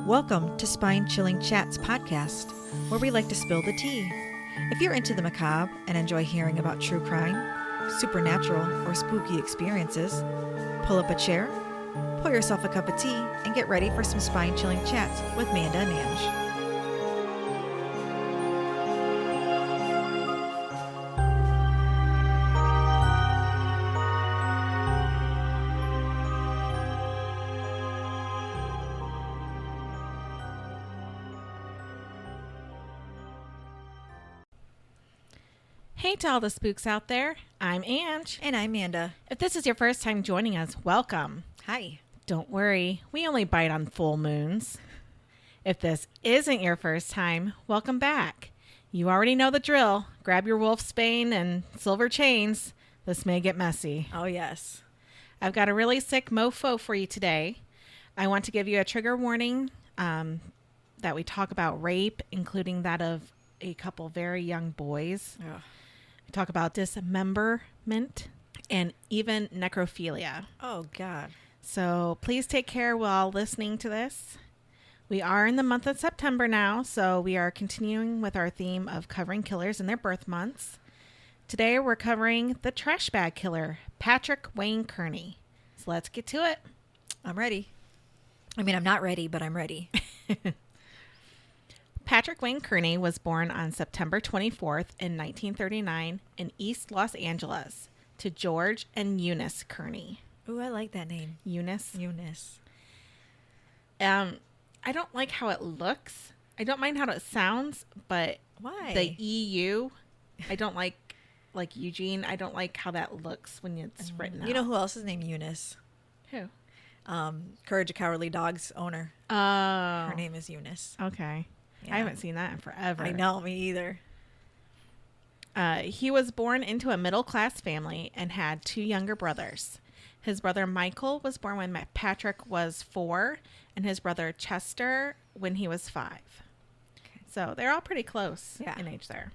Welcome to Spine Chilling Chats podcast, where we like to spill the tea. If you're into the macabre and enjoy hearing about true crime, supernatural, or spooky experiences, pull up a chair, pour yourself a cup of tea, and get ready for some spine chilling chats with Manda and Ange. Hey to all the spooks out there, I'm Ange. And I'm Manda. If this is your first time joining us, welcome. Hi. Don't worry, we only bite on full moons. If this isn't your first time, welcome back. You already know the drill. Grab your wolfsbane and silver chains. This may get messy. Oh, yes. I've got a really sick mofo for you today. I want to give you a trigger warning that we talk about rape, including that of a couple very young boys. Ugh. We talk about dismemberment and even necrophilia. Oh, God. So please take care while listening to this. We are in the month of September now, so we are continuing with our theme of covering killers in their birth months. Today we're covering the trash bag killer, Patrick Wayne Kearney. So let's get to it. I'm ready. I mean, I'm not ready, but I'm ready. Patrick Wayne Kearney was born on September 24th in 1939 in East Los Angeles to George and Eunice Kearney. Ooh, I like that name. Eunice? Eunice. I don't like how it looks. I don't mind how it sounds, but Why? the EU, I don't like Eugene. I don't like how that looks when it's written out. You know who else is named Eunice? Who? Courage the Cowardly Dog's owner. Oh. Her name is Eunice. Okay. Yeah. I haven't seen that in forever. I know, me either. He was born into a middle-class family and had two younger brothers. His brother Michael was born when Patrick was 4, and his brother Chester when he was 5. Okay. So they're all pretty close in age there.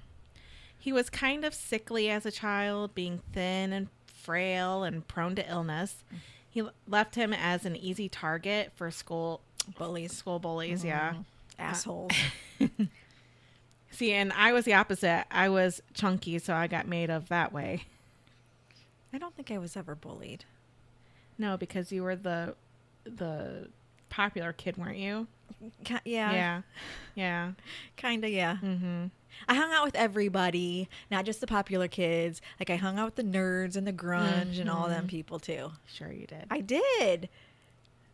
He was kind of sickly as a child, being thin and frail and prone to illness. He left him as an easy target for school bullies, yeah. Assholes. See, and I was the opposite. I was chunky, so I got made of that way. I don't think I was ever bullied. No, because you were the popular kid, weren't you? Yeah. Kind of, yeah. Mm-hmm. I hung out with everybody, not just the popular kids. Like, I hung out with the nerds and the grunge and all them people, too. Sure you did. I did.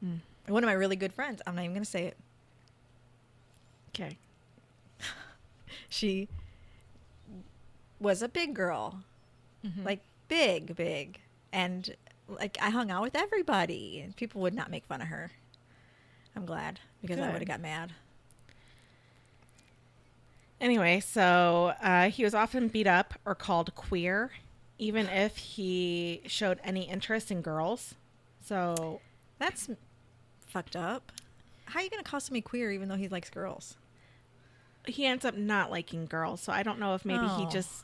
One of my really good friends, I'm not even going to say it. Okay. She was a big girl. Mm-hmm. Like, big. And, like, I hung out with everybody. And people would not make fun of her. I'm glad, because I would have got mad. Anyway, so he was often beat up or called queer, even if he showed any interest in girls. So that's fucked up. How are you going to call somebody queer even though he likes girls? He ends up not liking girls. So I don't know if maybe he just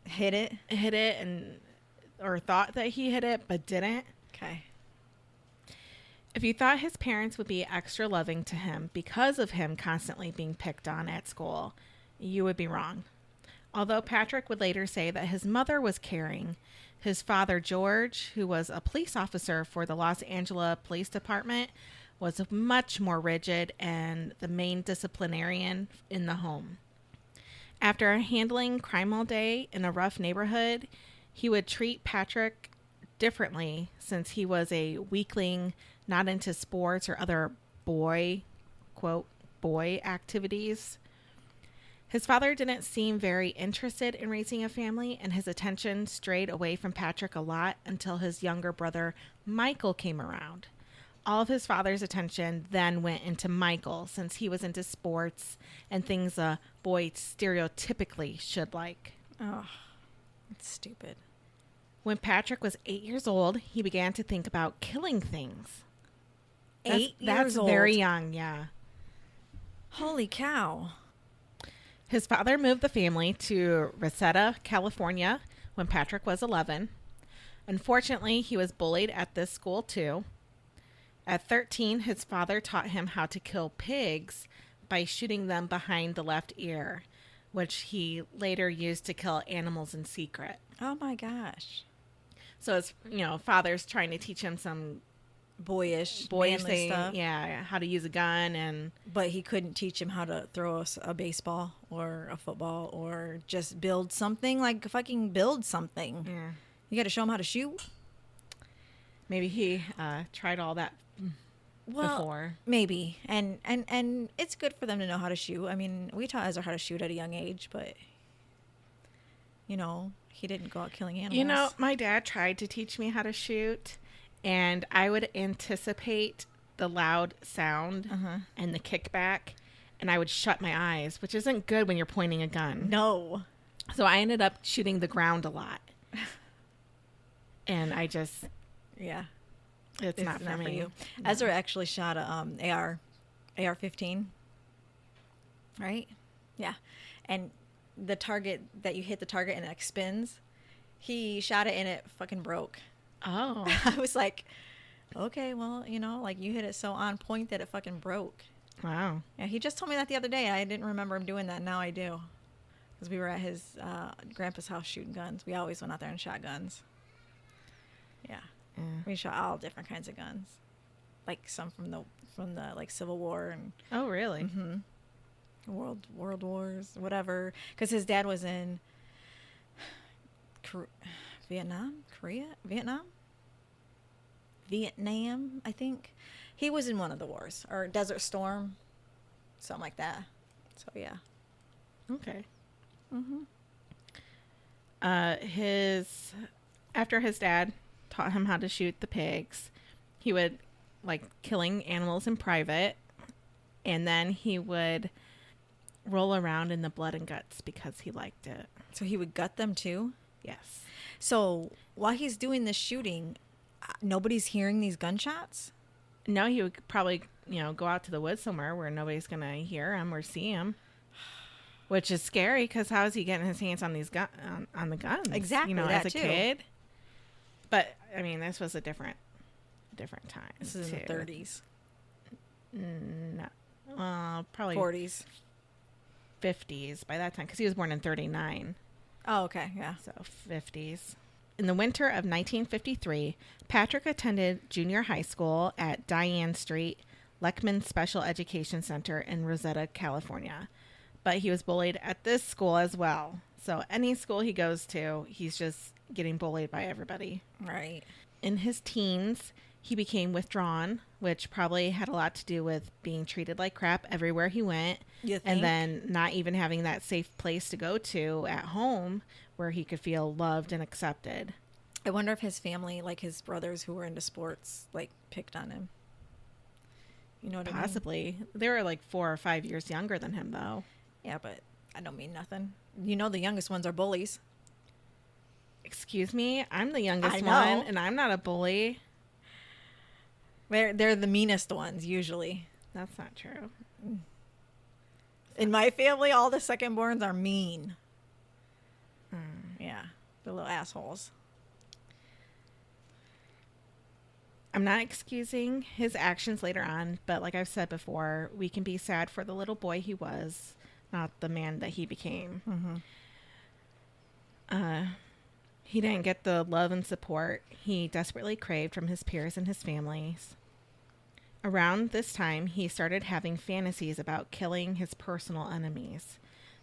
hit it and or thought that he hit it, but didn't. Okay. If you thought his parents would be extra loving to him because of him constantly being picked on at school, you would be wrong. Although Patrick would later say that his mother was caring, his father, George, who was a police officer for the Los Angeles Police Department, was much more rigid and the main disciplinarian in the home. After handling crime all day in a rough neighborhood, he would treat Patrick differently since he was a weakling, not into sports or other quote, boy activities. His father didn't seem very interested in raising a family, and his attention strayed away from Patrick a lot until his younger brother Michael came around. All of his father's attention then went into Michael, since he was into sports and things a boy stereotypically should like. Oh, that's stupid. When Patrick was 8 years old, he began to think about killing things. 8 years old? That's very young, yeah. Holy cow. His father moved the family to Reseda, California, when Patrick was 11. Unfortunately, he was bullied at this school, too. At 13, his father taught him how to kill pigs by shooting them behind the left ear, which he later used to kill animals in secret. Oh my gosh. So his, father's trying to teach him some Boyish boyish manly thing, stuff. yeah, how to use a gun, and But he couldn't teach him how to throw a baseball or a football or just build something, like fucking build something. yeah, You got to show him how to shoot. maybe he tried all that before. Maybe. And it's good for them to know how to shoot. I mean, we taught Ezra how to shoot at a young age, but he didn't go out killing animals. My dad tried to teach me how to shoot, and I would anticipate the loud sound and the kickback, and I would shut my eyes, which isn't good when you're pointing a gun. No. So I ended up shooting the ground a lot. And I just, Yeah. it's not for me. you. No. Ezra actually shot a AR-15. Right? Yeah. And the target that you hit the target and it spins, he shot it and it fucking broke. Oh. I was like, okay, well, like you hit it so on point that it fucking broke. Wow. Yeah, he just told me that the other day. I didn't remember him doing that. Now I do. Because we were at his grandpa's house shooting guns. We always went out there and shot guns. Yeah. We shot all different kinds of guns. Like some from the like Civil War and Oh, really? World Wars, whatever. Because his dad was in Vietnam, I think. He was in one of the wars, or Desert Storm, something like that. So yeah. Okay. After his dad taught him how to shoot the pigs, he would like killing animals in private, and then he would roll around in the blood and guts because he liked it. So he would gut them too? Yes. So while he's doing this shooting, nobody's hearing these gunshots? No, he would probably, go out to the woods somewhere where nobody's going to hear him or see him, which is scary because how is he getting his hands on these on the guns? Exactly, as a too. kid. But I mean, this was a different time. This is in the 30s. No, probably 40s. 50s by that time because he was born in 39. Oh, okay, yeah. So 50s. In the winter of 1953, Patrick attended junior high school at Diane Street, Leckman Special Education Center in Rosetta, California. But he was bullied at this school as well. So any school he goes to, he's just getting bullied by everybody. Right. In his teens, he became withdrawn, which probably had a lot to do with being treated like crap everywhere he went. You think? And then not even having that safe place to go to at home where he could feel loved and accepted. I wonder if his family, like his brothers who were into sports, like picked on him. You know what I mean? Possibly. They were like 4 or 5 years younger than him, though. Yeah, but I don't mean nothing. The youngest ones are bullies. Excuse me? I'm the youngest I know. one, and I'm not a bully. They're the meanest ones, usually. That's not true. In my family, all the second-borns are mean. Yeah, the little assholes. I'm not excusing his actions later on, but like I've said before, we can be sad for the little boy he was, not the man that he became. He didn't get the love and support he desperately craved from his peers and his families. Around this time, he started having fantasies about killing his personal enemies,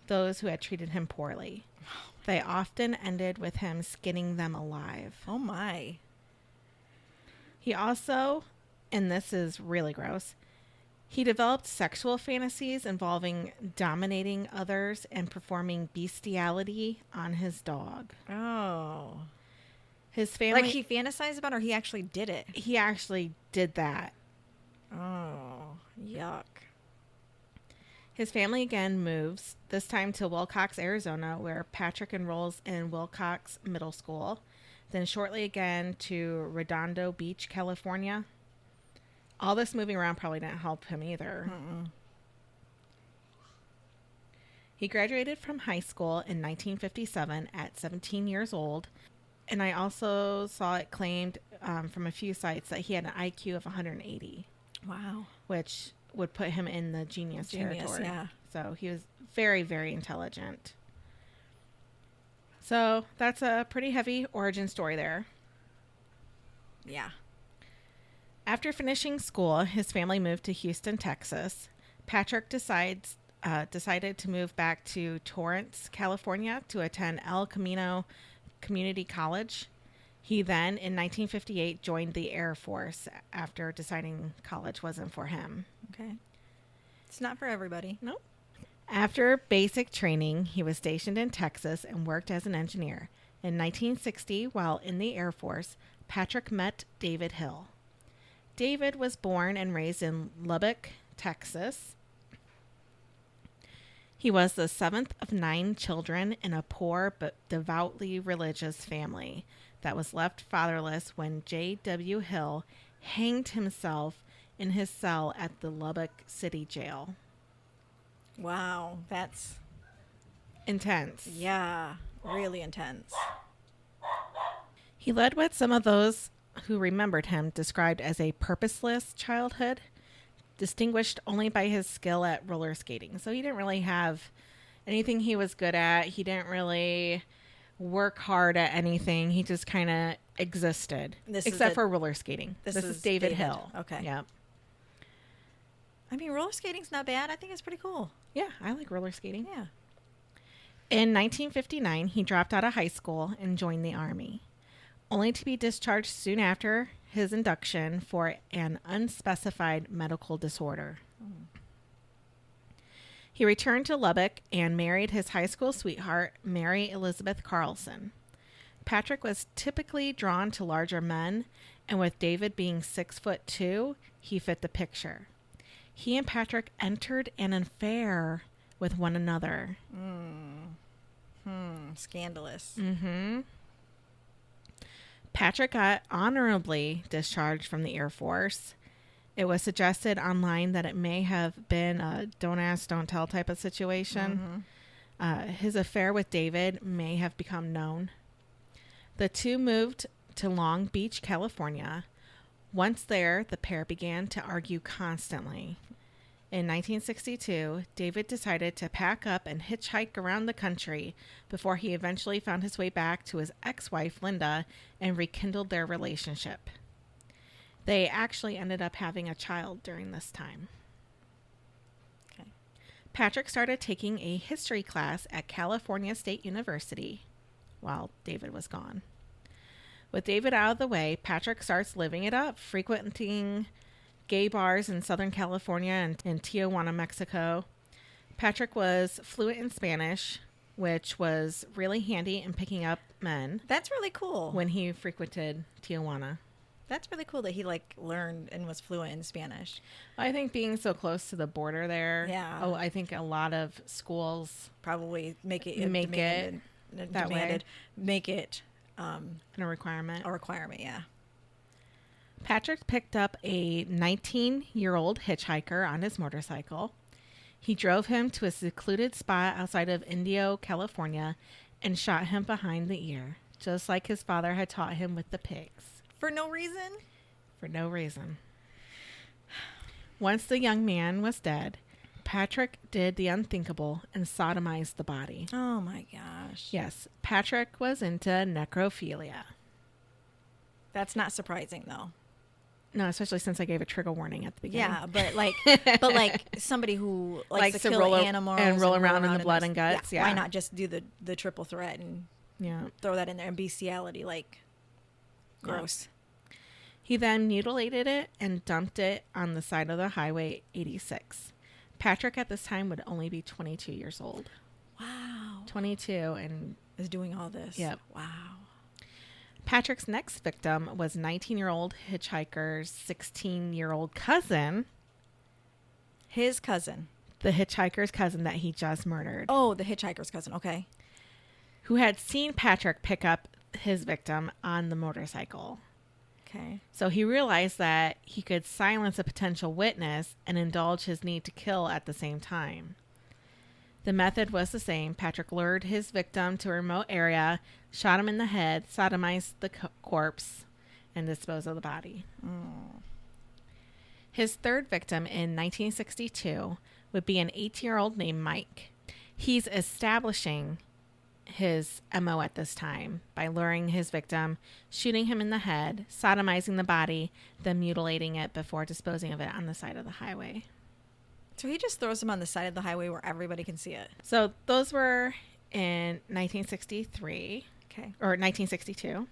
those who had treated him poorly. They often ended with him skinning them alive. Oh, my. He also, and this is really gross, he developed sexual fantasies involving dominating others and performing bestiality on his dog. Oh. His family... Like he fantasized about, or he actually did it? He actually did that. Oh, yuck. His family again moves, this time to Wilcox, Arizona, where Patrick enrolls in Wilcox Middle School. Then shortly again to Redondo Beach, California. All this moving around probably didn't help him either. He graduated from high school in 1957 at 17 years old. And I also saw it claimed from a few sites that he had an IQ of 180. Wow. Which would put him in the genius territory. Yeah. So he was very, very intelligent. So that's a pretty heavy origin story there. Yeah. After finishing school, his family moved to Houston, Texas. Patrick decided to move back to Torrance, California to attend El Camino Community College. He then, in 1958, joined the Air Force after deciding college wasn't for him. Okay. It's not for everybody. Nope. After basic training, he was stationed in Texas and worked as an engineer. In 1960, while in the Air Force, Patrick met David Hill. David was born and raised in Lubbock, Texas. He was the 7th of 9 children in a poor but devoutly religious family that was left fatherless when J.W. Hill hanged himself in his cell at the Lubbock City Jail. Wow. That's Intense. Yeah. Really intense. He led what some of those who remembered him described as a purposeless childhood, distinguished only by his skill at roller skating. So he didn't really have anything he was good at. He didn't really work hard at anything. He just kind of existed, except for roller skating. This is David Hill. Okay. Yep. I mean, roller skating's not bad. I think it's pretty cool. Yeah, I like roller skating. Yeah. In 1959, he dropped out of high school and joined the Army, only to be discharged soon after his induction for an unspecified medical disorder. He returned to Lubbock and married his high school sweetheart, Mary Elizabeth Carlson. Patrick was typically drawn to larger men, and with David being 6'2", he fit the picture. He and Patrick entered an affair with one another. Scandalous. Mm-hmm. Patrick got honorably discharged from the Air Force. It was suggested online that it may have been a don't ask, don't tell type of situation. His affair with David may have become known. The two moved to Long Beach, California. Once there, the pair began to argue constantly. In 1962, David decided to pack up and hitchhike around the country before he eventually found his way back to his ex-wife, Linda, and rekindled their relationship. They actually ended up having a child during this time. Okay. Patrick started taking a history class at California State University while David was gone. With David out of the way, Patrick starts living it up, frequenting gay bars in Southern California and in Tijuana, Mexico. Patrick was fluent in Spanish, which was really handy in picking up men. That's really cool. When he frequented Tijuana. That's really cool that he learned and was fluent in Spanish. I think being so close to the border there. Yeah. Oh, I think a lot of schools probably make it that way. Make it a requirement. A requirement, yeah. Patrick picked up a 19-year-old hitchhiker on his motorcycle. He drove him to a secluded spot outside of Indio, California, and shot him behind the ear, just like his father had taught him with the pigs. For no reason? For no reason. Once the young man was dead, Patrick did the unthinkable and sodomized the body. Oh my gosh. Yes, Patrick was into necrophilia. That's not surprising though. No, especially since I gave a trigger warning at the beginning. Yeah, but like somebody who likes to kill roll animals and roll around in the blood and guts. Yeah. Why not just do the triple threat and throw that in there and bestiality? Gross. Yeah. He then mutilated it and dumped it on the side of the Highway 86. Patrick at this time would only be 22 years old. Wow. 22 and is doing all this. Yep. Wow. Patrick's next victim was 19-year-old hitchhiker's 16-year-old cousin. His cousin. The hitchhiker's cousin that he just murdered. Oh, the hitchhiker's cousin. Okay. Who had seen Patrick pick up his victim on the motorcycle. Okay. So he realized that he could silence a potential witness and indulge his need to kill at the same time. The method was the same. Patrick lured his victim to a remote area, shot him in the head, sodomized the corpse, and disposed of the body. His third victim in 1962 would be an 8-year-old named Mike. He's establishing his MO at this time by luring his victim, shooting him in the head, sodomizing the body, then mutilating it before disposing of it on the side of the highway. So he just throws him on the side of the highway where everybody can see it. So those were in 1963. Okay. Or 1962.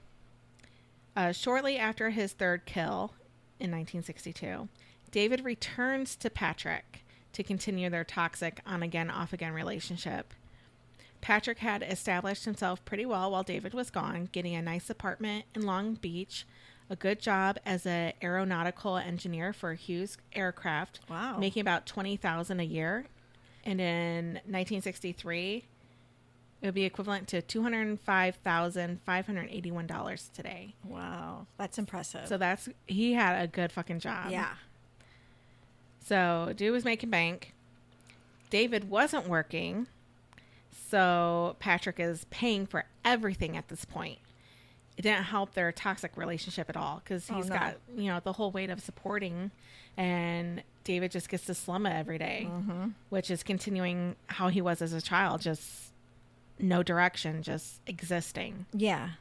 Shortly after his third kill in 1962, David returns to Patrick to continue their toxic on-again, off-again relationship. Patrick had established himself pretty well while David was gone, getting a nice apartment in Long Beach, a good job as an aeronautical engineer for Hughes Aircraft, Wow. making about $20,000 a year. And in 1963, it would be equivalent to $205,581 today. Wow. That's impressive. So he had a good fucking job. Yeah. So dude was making bank. David wasn't working. So Patrick is paying for everything at this point. It didn't help their toxic relationship at all because he's got, the whole weight of supporting, and David just gets to slum it every day, which is continuing how he was as a child, just no direction, just existing. Yeah.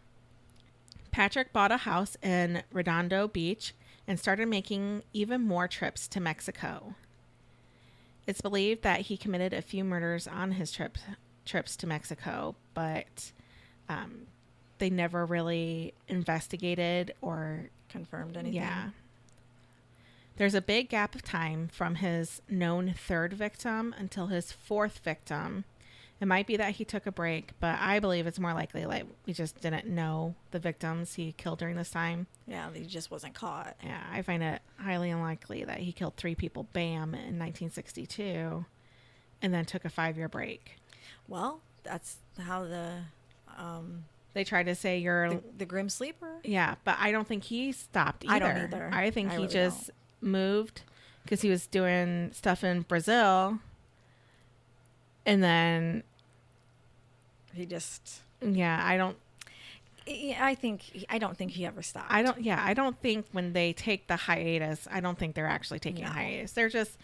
Patrick bought a house in Redondo Beach and started making even more trips to Mexico. It's believed that he committed a few murders on his trips to Mexico, but they never really investigated or confirmed anything. Yeah. There's a big gap of time from his known third victim until his fourth victim. It might be that he took a break, but I believe it's more likely like we just didn't know the victims he killed during this time. Yeah, he just wasn't caught. Yeah, I find it highly unlikely that he killed 3 people, bam, in 1962 and then took a 5-year break. Well, that's how they try to say you're the Grim Sleeper. Yeah, but I don't think he stopped either. I don't either. I think he really just moved because he was doing stuff in Brazil, and then he just I don't think he ever stopped. I don't think when they take the hiatus, I don't think they're actually taking a hiatus.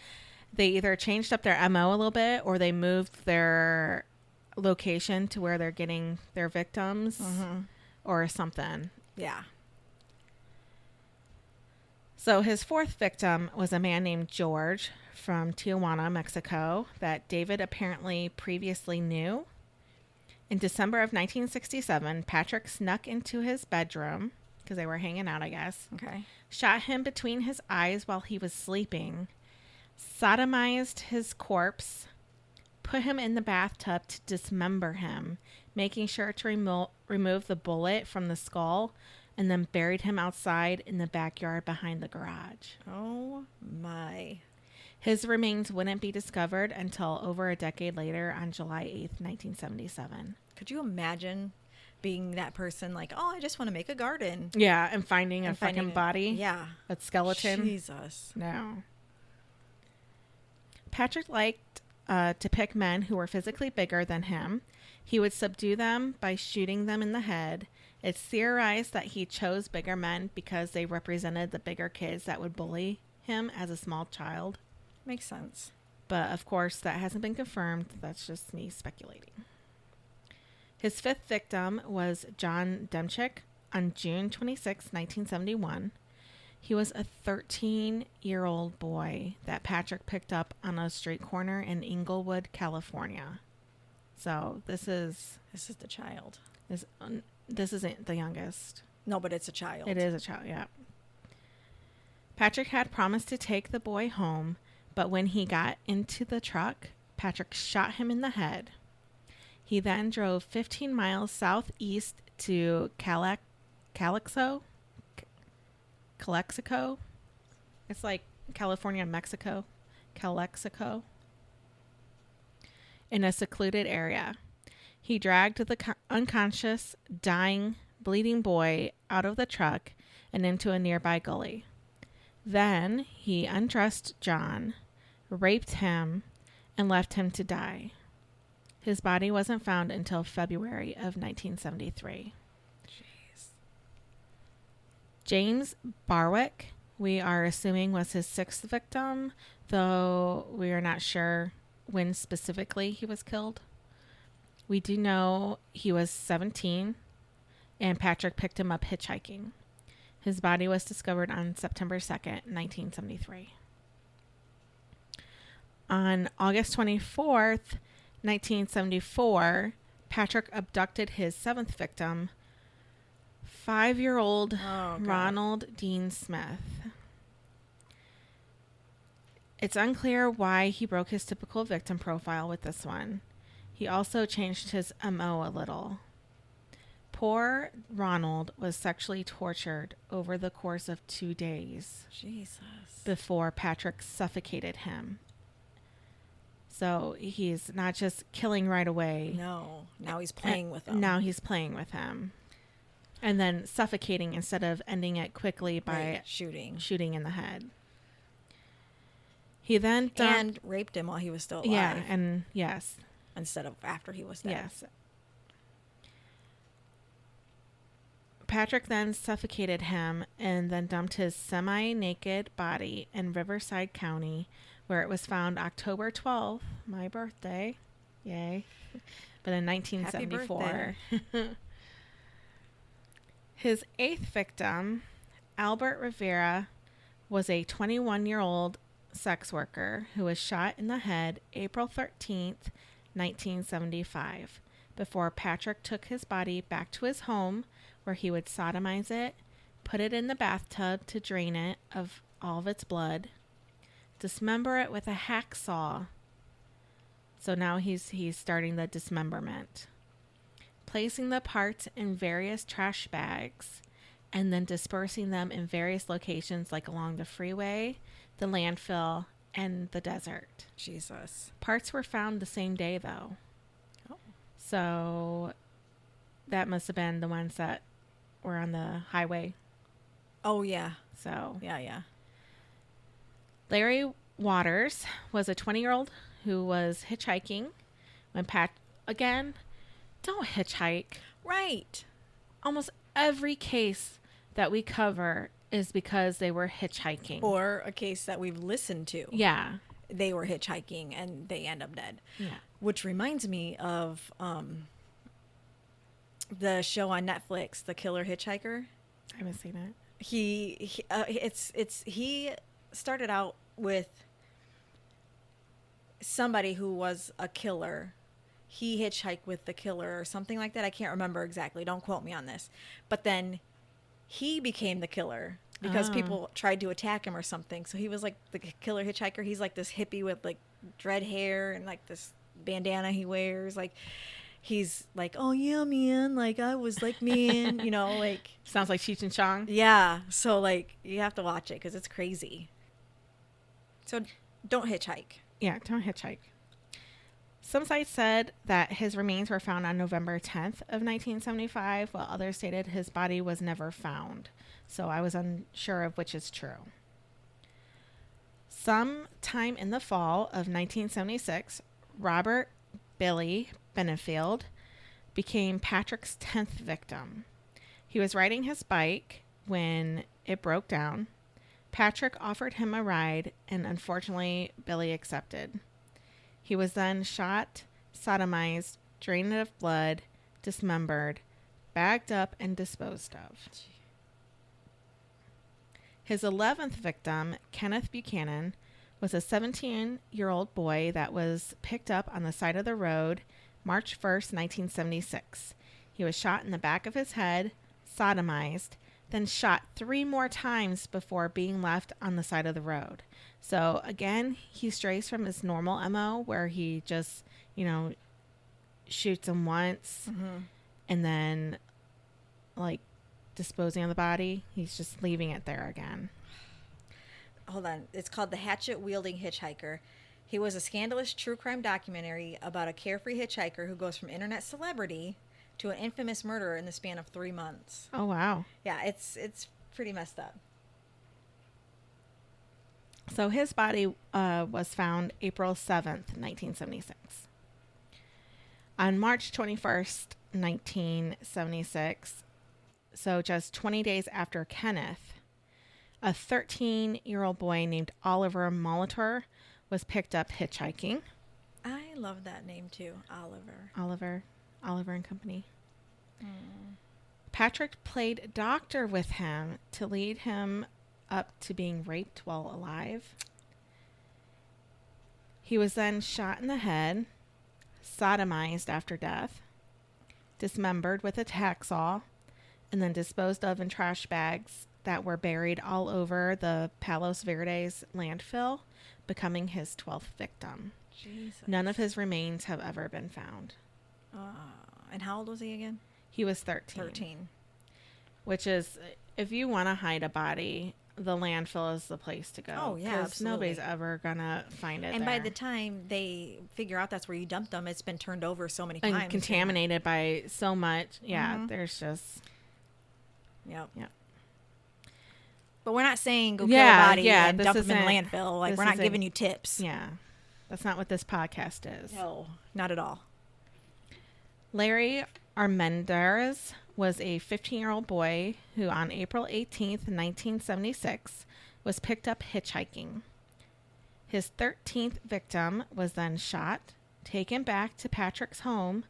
They either changed up their MO a little bit or they moved their location to where they're getting their victims or something. Yeah. So his fourth victim was a man named George from Tijuana, Mexico, that David apparently previously knew. In December of 1967, Patrick snuck into his bedroom because they were hanging out, I guess. Okay. Shot him between his eyes while he was sleeping, sodomized his corpse, put him in the bathtub to dismember him, making sure to remove the bullet from the skull, and then buried him outside in the backyard behind the garage. Oh, my. His remains wouldn't be discovered until over a decade later on July 8th, 1977. Could you imagine being that person like, oh, I just want to make a garden? Yeah, and finding a fucking body. Yeah. A skeleton. Jesus. No. Patrick liked to pick men who were physically bigger than him. He would subdue them by shooting them in the head. It's theorized that he chose bigger men because they represented the bigger kids that would bully him as a small child. Makes sense. But, of course, that hasn't been confirmed. That's just me speculating. His fifth victim was John Demchick on June 26, 1971. He was a 13-year-old boy that Patrick picked up on a street corner in Inglewood, California. So this is the child. This isn't the youngest. No, but it's a child. It is a child, yeah. Patrick had promised to take the boy home, but when he got into the truck, Patrick shot him in the head. He then drove 15 miles southeast to Calexico. It's like California, Mexico. Calexico. In a secluded area. He dragged the unconscious, dying, bleeding boy out of the truck and into a nearby gully. Then he undressed John, raped him, and left him to die. His body wasn't found until February of 1973. Jeez. James Barwick, we are assuming, was his sixth victim, though we are not sure when specifically he was killed. We do know he was 17, and Patrick picked him up hitchhiking. His body was discovered on September 2nd, 1973. On August 24th, 1974, Patrick abducted his seventh victim, 5-year-old Ronald Dean Smith. It's unclear why he broke his typical victim profile with this one. He also changed his MO a little. Poor Ronald was sexually tortured over the course of 2 days. Jesus. Before Patrick suffocated him. So he's not just killing right away. No. Now he's playing with them. Now he's playing with him. And then suffocating instead of ending it quickly by shooting in the head. He then and raped him while he was still alive. Yeah, and yes. Instead of after he was dead. Yes. Patrick then suffocated him and then dumped his semi-naked body in Riverside County, where it was found October 12th, my birthday. Yay. But in 1974. His eighth victim, Albert Rivera, was a 21-year-old sex worker who was shot in the head April 13th, 1975, before Patrick took his body back to his home, where he would sodomize it, put it in the bathtub to drain it of all of its blood, dismember it with a hacksaw. So now he's starting the dismemberment. Placing the parts in various trash bags and then dispersing them in various locations like along the freeway, the landfill, and the desert. Jesus. Parts were found the same day, though. Oh. So that must have been the ones that were on the highway. Oh, yeah. So. Yeah. Larry Waters was a 20-year-old who was hitchhiking when again, don't hitchhike. Right. Almost every case that we cover is because they were hitchhiking. Or a case that we've listened to. Yeah. They were hitchhiking and they end up dead. Yeah. Which reminds me of the show on Netflix, The Killer Hitchhiker. I haven't seen it. He started out with somebody who was a killer. He hitchhiked with the killer or something like that. I can't remember exactly. Don't quote me on this. But then he became the killer because people tried to attack him or something. So he was like the killer hitchhiker. He's like this hippie with like dread hair and like this bandana he wears. Like he's like, oh yeah, man. Like I was like, man, you know, like. Sounds like Cheech and Chong. Yeah. So like you have to watch it because it's crazy. So don't hitchhike. Yeah, don't hitchhike. Some sites said that his remains were found on November 10th of 1975, while others stated his body was never found. So I was unsure of which is true. Sometime in the fall of 1976, Robert Billy Benefield became Patrick's 10th victim. He was riding his bike when it broke down. Patrick offered him a ride, and unfortunately, Billy accepted. He was then shot, sodomized, drained of blood, dismembered, bagged up, and disposed of. His 11th victim, Kenneth Buchanan, was a 17-year-old boy that was picked up on the side of the road March 1st, 1976. He was shot in the back of his head, sodomized, then shot 3 more times before being left on the side of the road. So again, he strays from his normal MO where he just, shoots him once and then like disposing of the body. He's just leaving it there again. Hold on. It's called The Hatchet-Wielding Hitchhiker. He was a scandalous true crime documentary about a carefree hitchhiker who goes from internet celebrity to an infamous murderer in the span of 3 months. Oh, wow. Yeah, it's pretty messed up. So his body was found April 7th, 1976. On March 21st, 1976, so just 20 days after Kenneth, a 13-year-old boy named Oliver Molitor was picked up hitchhiking. I love that name too, Oliver. Oliver and Company. Patrick played doctor with him to lead him up to being raped while alive. He was then shot in the head, sodomized after death, dismembered with a hacksaw, and then disposed of in trash bags that were buried all over the Palos Verdes landfill, becoming his 12th victim. Jesus. None of his remains have ever been found. And how old was he again? He was 13. 13. Which is, if you want to hide a body, the landfill is the place to go. Oh, yeah, because nobody's ever going to find it And there. by the time they figure out that's where you dumped them, it's been turned over so many times. And contaminated by so much. Yeah, there's just... Yep. Yep. But we're not saying go kill a body and dump them in the isn't- landfill. Like, this we're not isn't- giving you tips. Yeah. That's not what this podcast is. No, not at all. Larry Armendariz was a 15-year-old boy who on April 18th, 1976, was picked up hitchhiking. His 13th victim was then shot, taken back to Patrick's home,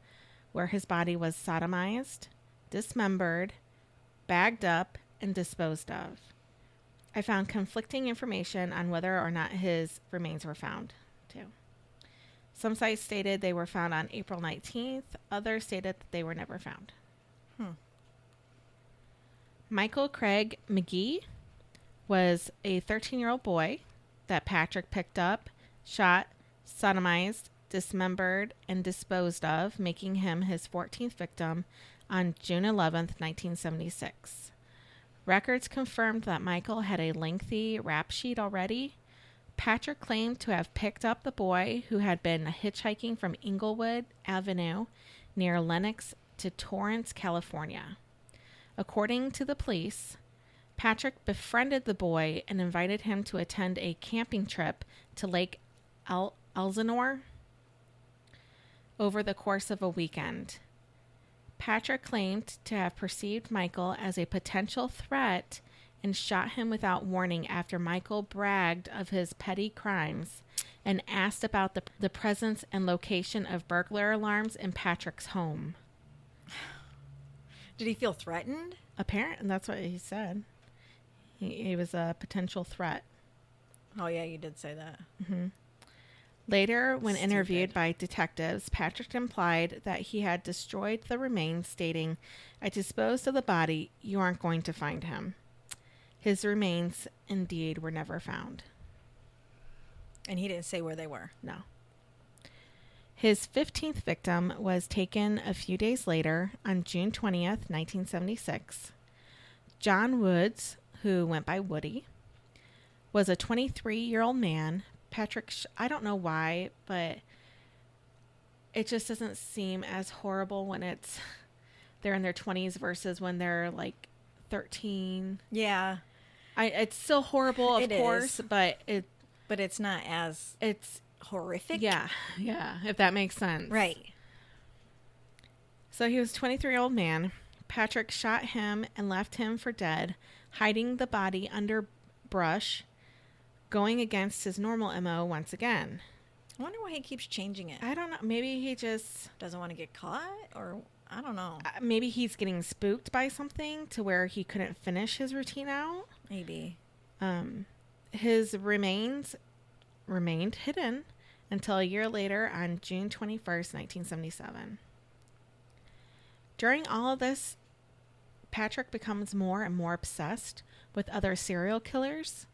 where his body was sodomized, dismembered, bagged up, and disposed of. I found conflicting information on whether or not his remains were found, too. Some sites stated they were found on April 19th. Others stated that they were never found. Michael Craig McGee was a 13-year-old boy that Patrick picked up, shot, sodomized, dismembered, and disposed of, making him his 14th victim on June 11th, 1976. Records confirmed that Michael had a lengthy rap sheet already. Patrick claimed to have picked up the boy who had been hitchhiking from Inglewood Avenue near Lenox to Torrance, California. According to the police, Patrick befriended the boy and invited him to attend a camping trip to Lake Elsinore over the course of a weekend. Patrick claimed to have perceived Michael as a potential threat and shot him without warning after Michael bragged of his petty crimes and asked about the presence and location of burglar alarms in Patrick's home. Did he feel threatened? Apparently, that's what he said. He was a potential threat. Oh, yeah, you did say that. Later, when interviewed by detectives, Patrick implied that he had destroyed the remains, stating, "I disposed of the body. You aren't going to find him." His remains, indeed, were never found. And he didn't say where they were? No. His 15th victim was taken a few days later on June 20th, 1976. John Woods, who went by Woody, was a 23-year-old man. Patrick, I don't know why, but it just doesn't seem as horrible when they're in their 20s versus when they're like 13. Yeah. It's still horrible, of course, but it's not as it's horrific. Yeah, if that makes sense. Right. So he was a 23-year-old man. Patrick shot him and left him for dead, hiding the body under brush, going against his normal MO once again. I wonder why he keeps changing it. I don't know. Maybe he just doesn't want to get caught, or I don't know. Maybe he's getting spooked by something to where he couldn't finish his routine out. Maybe. His remains remained hidden until a year later on June 21st, 1977. During all of this, Patrick becomes more and more obsessed with other serial killers.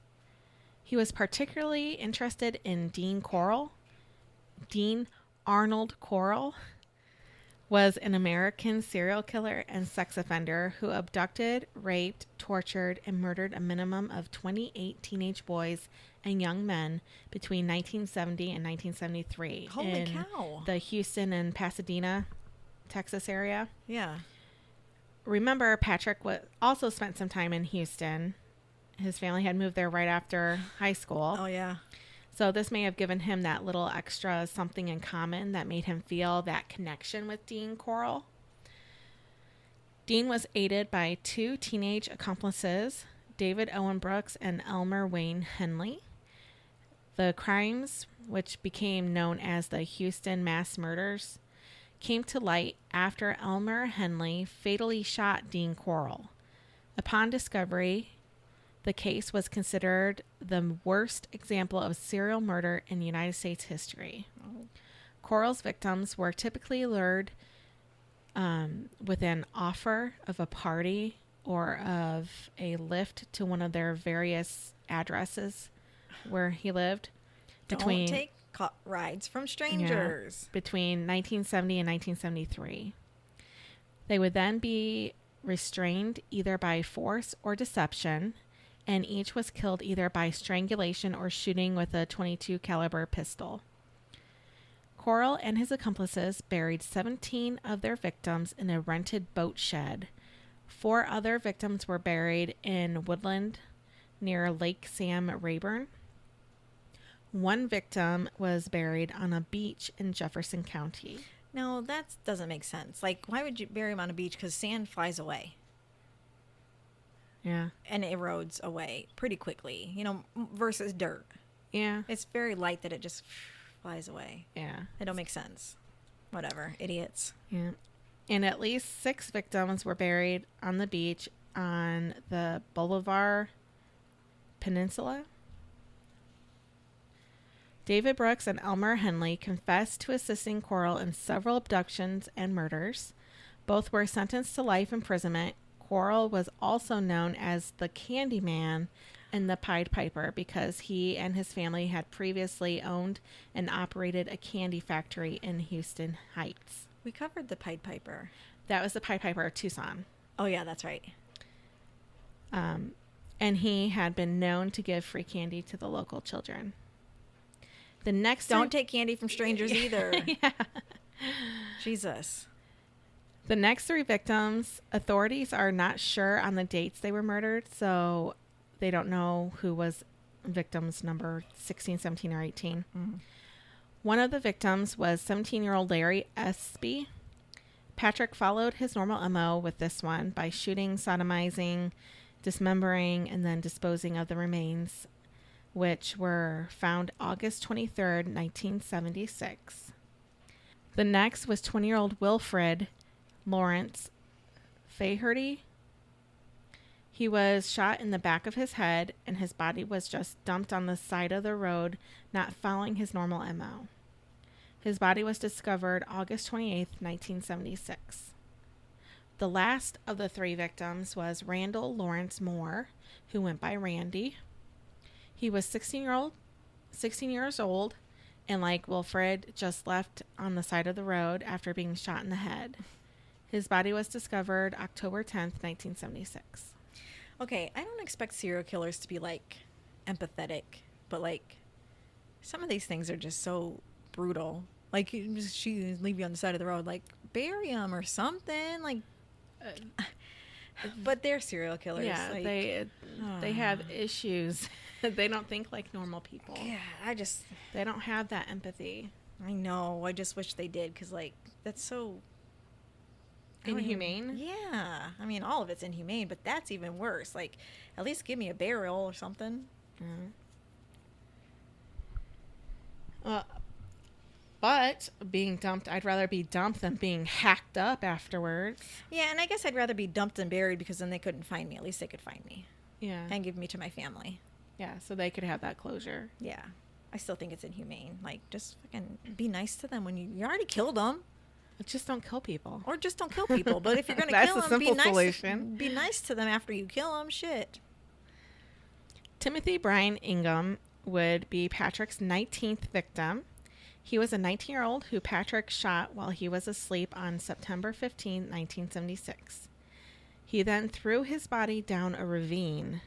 He was particularly interested in Dean Arnold Corll was an American serial killer and sex offender who abducted, raped, tortured, and murdered a minimum of 28 teenage boys and young men between 1970 and 1973 Holy cow. The Houston and Pasadena, Texas area. Yeah. Remember, Patrick also spent some time in Houston. His family had moved there right after high school. Oh, yeah. So this may have given him that little extra something in common that made him feel that connection with Dean Corll. Dean was aided by 2 teenage accomplices, David Owen Brooks and Elmer Wayne Henley. The crimes, which became known as the Houston mass murders, came to light after Elmer Henley fatally shot Dean Corll. Upon discovery, the case was considered the worst example of serial murder in United States history. Corll's victims were typically lured with an offer of a party or of a lift to one of their various addresses where he lived. Don't take rides from strangers. Between 1970 and 1973. They would then be restrained either by force or deception, and each was killed either by strangulation or shooting with a .22 caliber pistol. Corll and his accomplices buried 17 of their victims in a rented boat shed. 4 other victims were buried in woodland near Lake Sam Rayburn. 1 victim was buried on a beach in Jefferson County. No, that doesn't make sense. Like, why would you bury him on a beach? Because sand flies away. Yeah. And it erodes away pretty quickly, versus dirt. Yeah. It's very light that it just flies away. Yeah. It don't make sense. Whatever. Idiots. Yeah. And at least 6 victims were buried on the beach on the Bolivar Peninsula. David Brooks and Elmer Henley confessed to assisting Corll in several abductions and murders. Both were sentenced to life imprisonment. Corll was also known as the Candyman and the Pied Piper because he and his family had previously owned and operated a candy factory in Houston Heights. We covered the Pied Piper. That was the Pied Piper of Tucson. Oh, yeah, that's right. And he had been known to give free candy to the local children. The next Don't take candy from strangers either. Yeah. Jesus. The next 3 victims, authorities are not sure on the dates they were murdered, so they don't know who was victims number 16, 17, or 18. Mm-hmm. One of the victims was 17-year-old Larry Espy. Patrick followed his normal MO with this one by shooting, sodomizing, dismembering, and then disposing of the remains, which were found August 23rd, 1976. The next was 20-year-old Wilfred Lawrence Faherty. He was shot in the back of his head, and his body was just dumped on the side of the road, not following his normal MO. His body was discovered August 28th, 1976. The last of the 3 victims was Randall Lawrence Moore, who went by Randy. He was 16 years old, and like Wilfred, just left on the side of the road after being shot in the head. His body was discovered October 10th, 1976. Okay, I don't expect serial killers to be, empathetic, but, some of these things are just so brutal. She leave you on the side of the road, bury them or something, but they're serial killers. Yeah, they have issues. They don't think like normal people. Yeah, they don't have that empathy. I know. I just wish they did, because, that's so inhumane. Yeah. I mean, all of it's inhumane, but that's even worse. At least give me a burial or something. But being dumped, I'd rather be dumped than being hacked up afterwards. Yeah, and I guess I'd rather be dumped than buried, because then they couldn't find me. At least they could find me. Yeah. And give me to my family. Yeah, so they could have that closure. Yeah. I still think it's inhumane. Just fucking be nice to them when you already killed them. Just don't kill people. Or just don't kill people. But if you're going to kill them, be nice to them after you kill them. Shit. Timothy Brian Ingham would be Patrick's 19th victim. He was a 19-year-old who Patrick shot while he was asleep on September 15, 1976. He then threw his body down a ravine.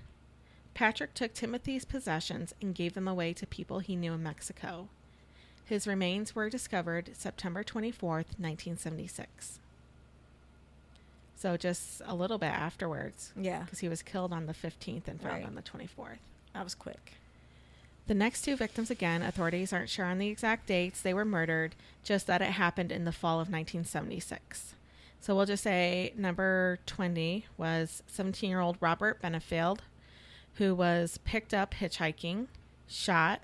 Patrick took Timothy's possessions and gave them away to people he knew in Mexico. His remains were discovered September 24th, 1976. So just a little bit afterwards. Yeah. Because he was killed on the 15th and found on the 24th. That was quick. The next two victims, again, authorities aren't sure on the exact dates they were murdered, just that it happened in the fall of 1976. So we'll just say number 20 was 17-year-old Robert Benefield, who was picked up hitchhiking, shot,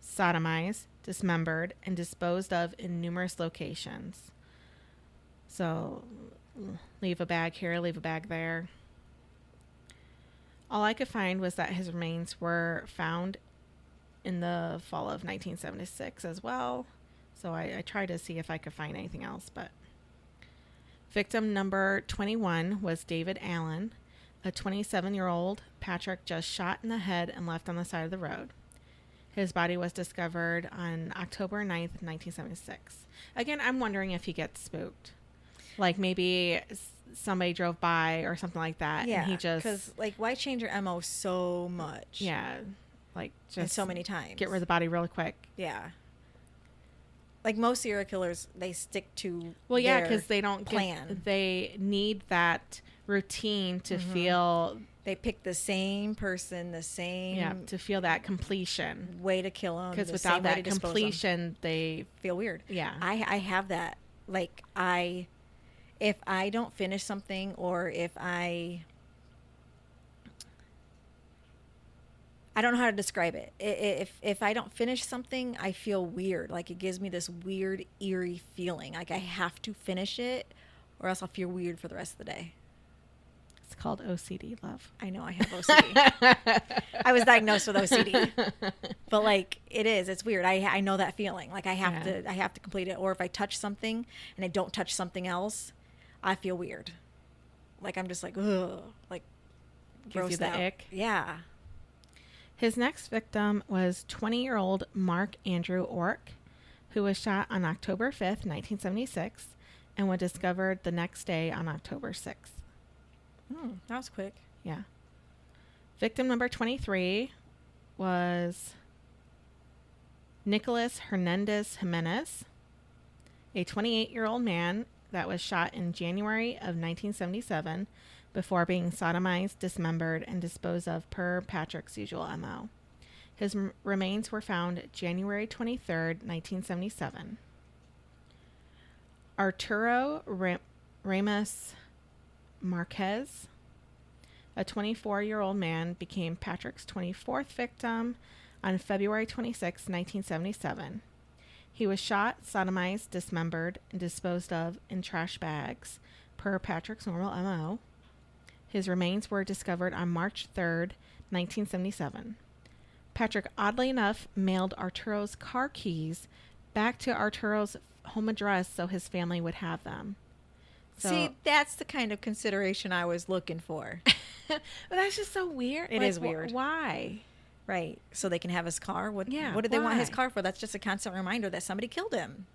sodomized, dismembered, and disposed of in numerous locations. So leave a bag here, leave a bag there. All I could find was that his remains were found in the fall of 1976 as well. So I tried to see if I could find anything else, but victim number 21 was David Allen, a 27-year-old Patrick just shot in the head and left on the side of the road. His body was discovered on October 9th, 1976. Again, I'm wondering if he gets spooked. Like maybe somebody drove by or something like that. Yeah, and he just... because, like, why change your MO so much? Yeah, like just... And so many times. Get rid of the body really quick. Yeah. Like, most serial killers, they stick to Well, yeah, their because they don't plan. They need that routine to feel... They pick the same person, the same... Yeah, to feel that completion. Way to kill them. Because without that completion, they... feel weird. Yeah. I have that. Like, if I don't finish something, or if I don't know how to describe it. If I don't finish something, I feel weird. Like, it gives me this weird, eerie feeling. Like, I have to finish it, or else I'll feel weird for the rest of the day. It's called OCD, love. I know I have OCD. I was diagnosed with OCD. But, like, it's weird. I know that feeling. Like, I have to complete it. Or if I touch something and I don't touch something else, I feel weird. Like, I'm just like, ugh. Like, Gives you the ick. Yeah. His next victim was 20-year-old Mark Andrew Ork, who was shot on October 5th, 1976, and was discovered the next day on October 6th. That was quick. Yeah. Victim number 23 was Nicholas Hernandez Jimenez, a 28-year-old man that was shot in January of 1977 before being sodomized, dismembered, and disposed of per Patrick's usual MO. His remains were found January 23rd, 1977. Arturo Ramos Marquez, a 24-year-old man, became Patrick's 24th victim on February 26, 1977. He was shot, sodomized, dismembered, and disposed of in trash bags per Patrick's normal MO. His remains were discovered on March 3rd, 1977. Patrick, oddly enough, mailed Arturo's car keys back to Arturo's home address so his family would have them. So, see, that's the kind of consideration I was looking for. But that's just so weird. It is weird. Why? Right. So they can have his car? What did they want his car for? That's just a constant reminder that somebody killed him.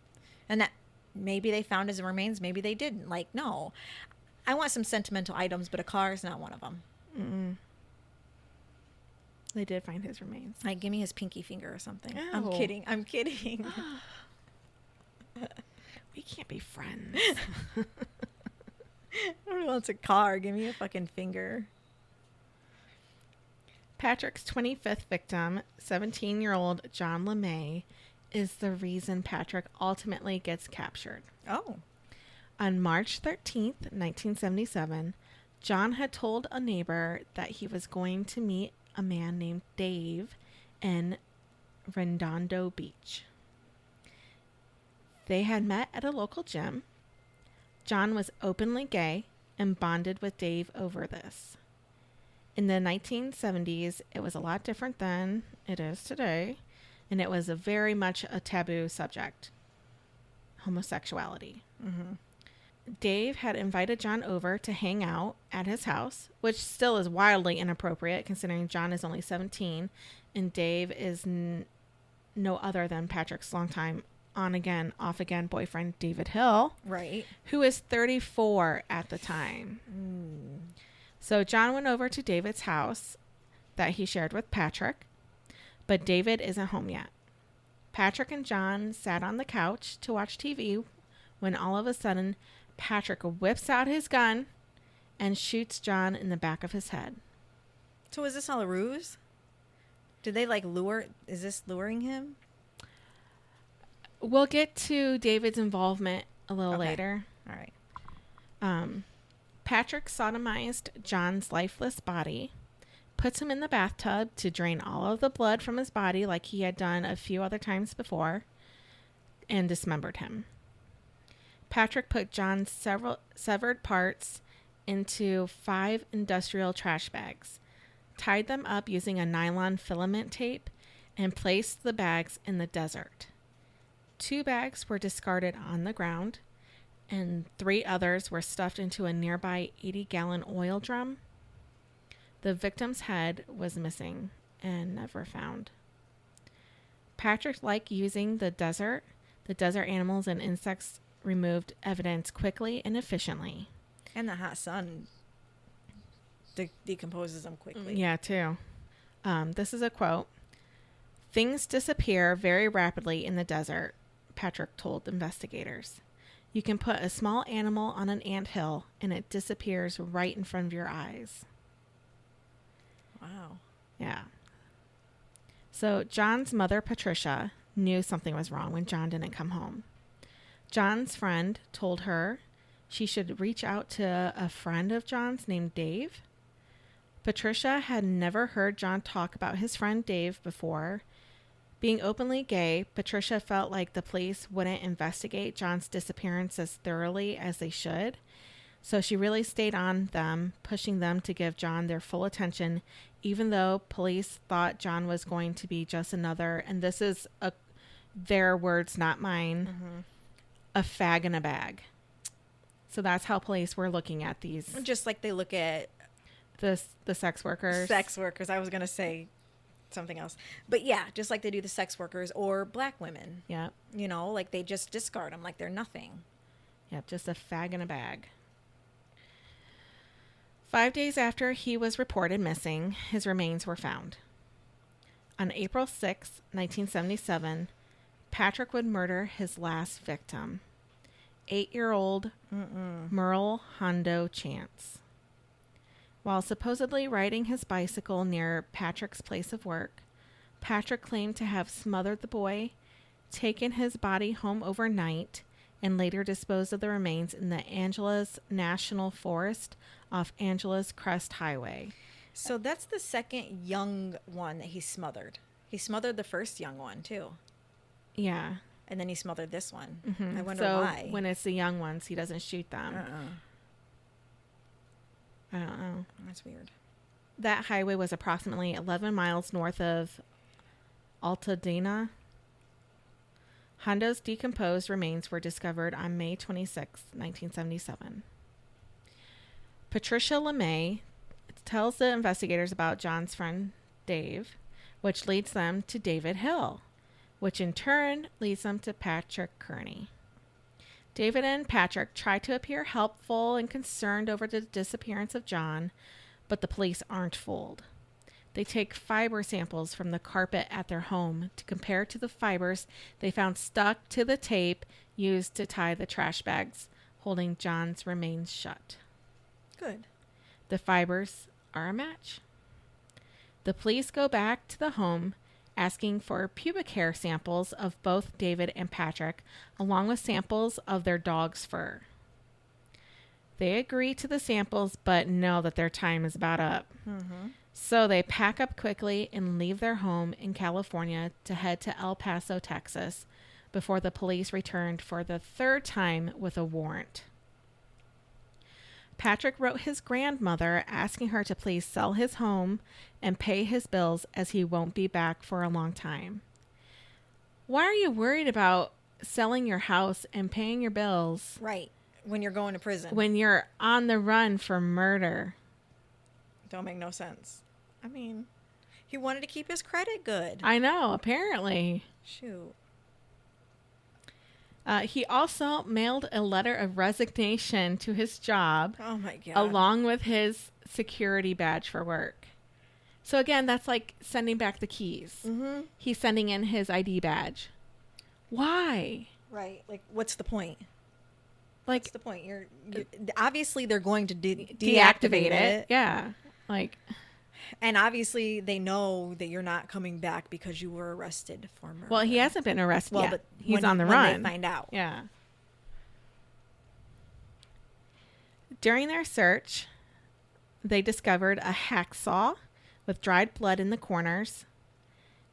And that maybe they found his remains, maybe they didn't. Like, no. I want some sentimental items, but a car is not one of them. Mm-mm. They did find his remains. Like, give me his pinky finger or something. Ew. I'm kidding. We can't be friends. Nobody wants a car. Give me a fucking finger. Patrick's 25th victim, 17-year-old John LeMay, is the reason Patrick ultimately gets captured. Oh. On March 13th, 1977, John had told a neighbor that he was going to meet a man named Dave in Redondo Beach. They had met at a local gym. John was openly gay and bonded with Dave over this. In the 1970s, it was a lot different than it is today, and it was very much a taboo subject, homosexuality. Mm-hmm. Dave had invited John over to hang out at his house, which still is wildly inappropriate considering John is only 17 and Dave is no other than Patrick's longtime on-again, off-again boyfriend, David Hill. Right. Who is 34 at the time. So John went over to David's house that he shared with Patrick, but David isn't home yet. Patrick and John sat on the couch to watch TV when all of a sudden Patrick whips out his gun and shoots John in the back of his head. So is this all a ruse? Did they like lure? Is this luring him? We'll get to David's involvement a little later. All right. Patrick sodomized John's lifeless body, puts him in the bathtub to drain all of the blood from his body like he had done a few other times before, and dismembered him. Patrick put John's severed parts into 5 industrial trash bags, tied them up using a nylon filament tape, and placed the bags in the desert. 2 bags were discarded on the ground, and 3 others were stuffed into a nearby 80-gallon oil drum. The victim's head was missing and never found. Patrick liked using the desert. The desert animals and insects removed evidence quickly and efficiently. And the hot sun decomposes them quickly. Yeah, too. This is a quote. "Things disappear very rapidly in the desert," Patrick told investigators. "You can put a small animal on an anthill and it disappears right in front of your eyes." Wow. Yeah. So John's mother, Patricia, knew something was wrong when John didn't come home. John's friend told her she should reach out to a friend of John's named Dave. Patricia had never heard John talk about his friend Dave before. Being openly gay, Patricia felt like the police wouldn't investigate John's disappearance as thoroughly as they should. So she really stayed on them, pushing them to give John their full attention, even though police thought John was going to be just another, and this is their words, not mine, a fag in a bag. So that's how police were looking at these. Just like they look at the sex workers. Sex workers. I was going to say something else. But yeah, just like they do the sex workers or black women. Yeah. You know, like they just discard them like they're nothing. Yep, just a fag in a bag. 5 days after he was reported missing, his remains were found. On April 6, 1977, Patrick would murder his last victim, 8-year-old Merle Hondo Chance. While supposedly riding his bicycle near Patrick's place of work, Patrick claimed to have smothered the boy, taken his body home overnight, and later disposed of the remains in the Angeles National Forest off Angeles Crest Highway. So that's the second young one that he smothered. He smothered the first young one, too. Yeah. And then he smothered this one. Mm-hmm. I wonder so why. When it's the young ones, he doesn't shoot them. I don't know. That's weird. That highway was approximately 11 miles north of Altadena. Hondo's decomposed remains were discovered on May 26, 1977. Patricia LeMay tells the investigators about John's friend Dave, which leads them to David Hill, which in turn leads them to Patrick Kearney. David and Patrick try to appear helpful and concerned over the disappearance of John, but the police aren't fooled. They take fiber samples from the carpet at their home to compare to the fibers they found stuck to the tape used to tie the trash bags holding John's remains shut. Good. The fibers are a match. The police go back to the home asking for pubic hair samples of both David and Patrick, along with samples of their dog's fur. They agree to the samples, but know that their time is about up. So they pack up quickly and leave their home in California to head to El Paso, Texas, before the police returned for the 3rd time with a warrant. Patrick wrote his grandmother asking her to please sell his home and pay his bills as he won't be back for a long time. Why are you worried about selling your house and paying your bills? Right. When you're going to prison. When you're on the run for murder. Don't make no sense. I mean, he wanted to keep his credit good. I know, apparently. Shoot. He also mailed a letter of resignation to his job. Oh my God. Along with his security badge for work. So again, that's like sending back the keys. He's sending in his ID badge. Why? Right. Like, what's the point? Like, what's the point? You're obviously they're going to deactivate deactivate it. Yeah. Like, And obviously they know that you're not coming back because you were arrested for murder. Well, he hasn't been arrested yet. But He's on the run. When they find out. Yeah. During their search, they discovered a hacksaw with dried blood in the corners,